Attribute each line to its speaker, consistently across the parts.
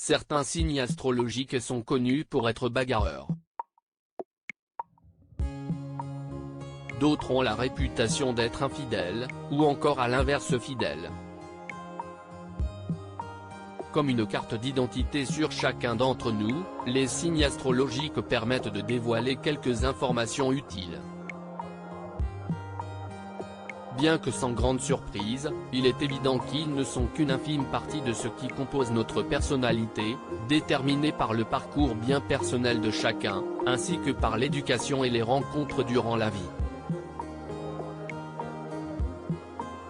Speaker 1: certains signes astrologiques sont connus pour être bagarreurs. D'autres ont la réputation d'être infidèles, ou encore à l'inverse fidèles. Comme une carte d'identité sur chacun d'entre nous, les signes astrologiques permettent de dévoiler quelques informations utiles. Bien que sans grande surprise, il est évident qu'ils ne sont qu'une infime partie de ce qui compose notre personnalité, déterminée par le parcours bien personnel de chacun, ainsi que par l'éducation et les rencontres durant la vie.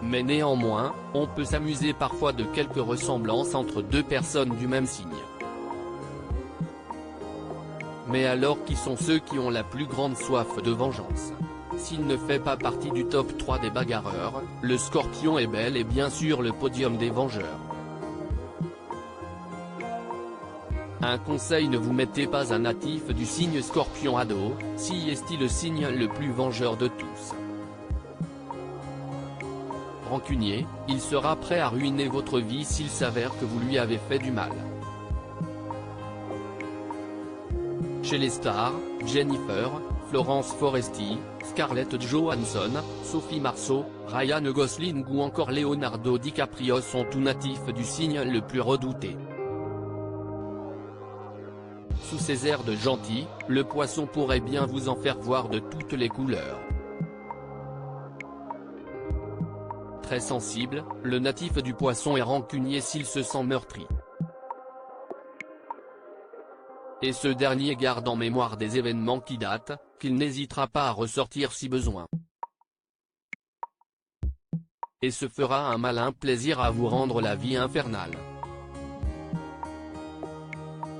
Speaker 1: Mais néanmoins, on peut s'amuser parfois de quelques ressemblances entre deux personnes du même signe. Mais alors qui sont ceux qui ont la plus grande soif de vengeance? S'il ne fait pas partie du top 3 des bagarreurs, le Scorpion est bel et bien sûr le podium des vengeurs. Un conseil: ne vous mettez pas un natif du signe Scorpion à dos, si est-il le signe le plus vengeur de tous. Rancunier, il sera prêt à ruiner votre vie s'il s'avère que vous lui avez fait du mal. Chez les stars, Jennifer, Florence Foresti, Scarlett Johansson, Sophie Marceau, Ryan Gosling ou encore Leonardo DiCaprio sont tous natifs du signe le plus redouté. Sous ses airs de gentil, le Poisson pourrait bien vous en faire voir de toutes les couleurs. Très sensible, le natif du Poisson est rancunier s'il se sent meurtri. Et ce dernier garde en mémoire des événements qui datent, qu'il n'hésitera pas à ressortir si besoin. Et se fera un malin plaisir à vous rendre la vie infernale.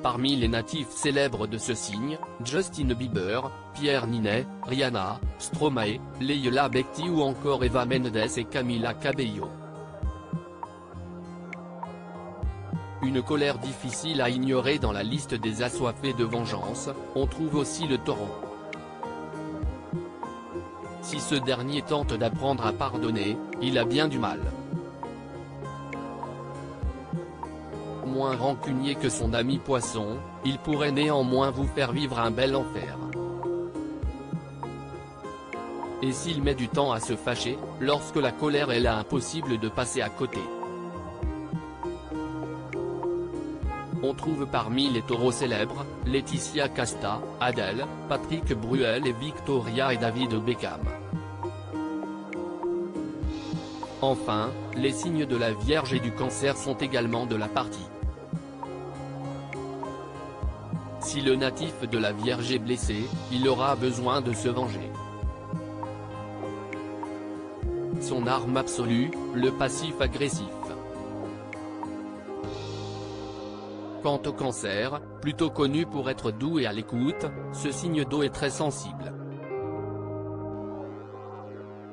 Speaker 1: Parmi les natifs célèbres de ce signe, Justin Bieber, Pierre Ninet, Rihanna, Stromae, Leila Bekti ou encore Eva Mendes et Camila Cabello. Une colère difficile à ignorer dans la liste des assoiffés de vengeance, on trouve aussi le Taureau. Si ce dernier tente d'apprendre à pardonner, il a bien du mal. Moins rancunier que son ami Poisson, il pourrait néanmoins vous faire vivre un bel enfer. Et s'il met du temps à se fâcher, lorsque la colère est là, impossible de passer à côté. On trouve parmi les taureaux célèbres, Laetitia Casta, Adele, Patrick Bruel et Victoria et David Beckham. Enfin, les signes de la Vierge et du Cancer sont également de la partie. Si le natif de la Vierge est blessé, il aura besoin de se venger. Son arme absolue, le passif agressif. Quant au Cancer, plutôt connu pour être doux et à l'écoute, ce signe d'eau est très sensible.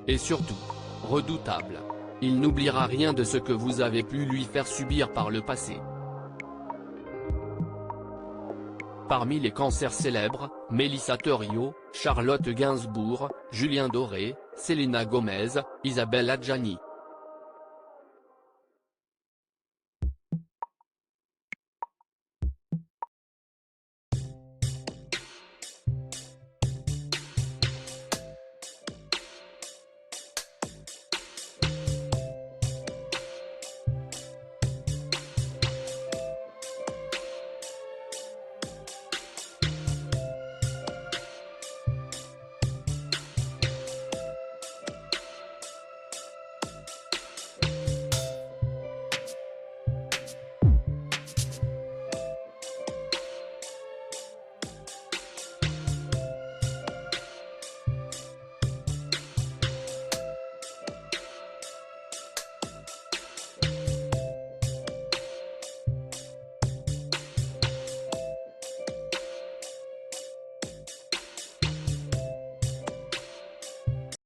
Speaker 1: Et surtout, redoutable. Il n'oubliera rien de ce que vous avez pu lui faire subir par le passé. Parmi les cancers célèbres, Melissa Theriault, Charlotte Gainsbourg, Julien Doré, Selena Gomez, Isabelle Adjani.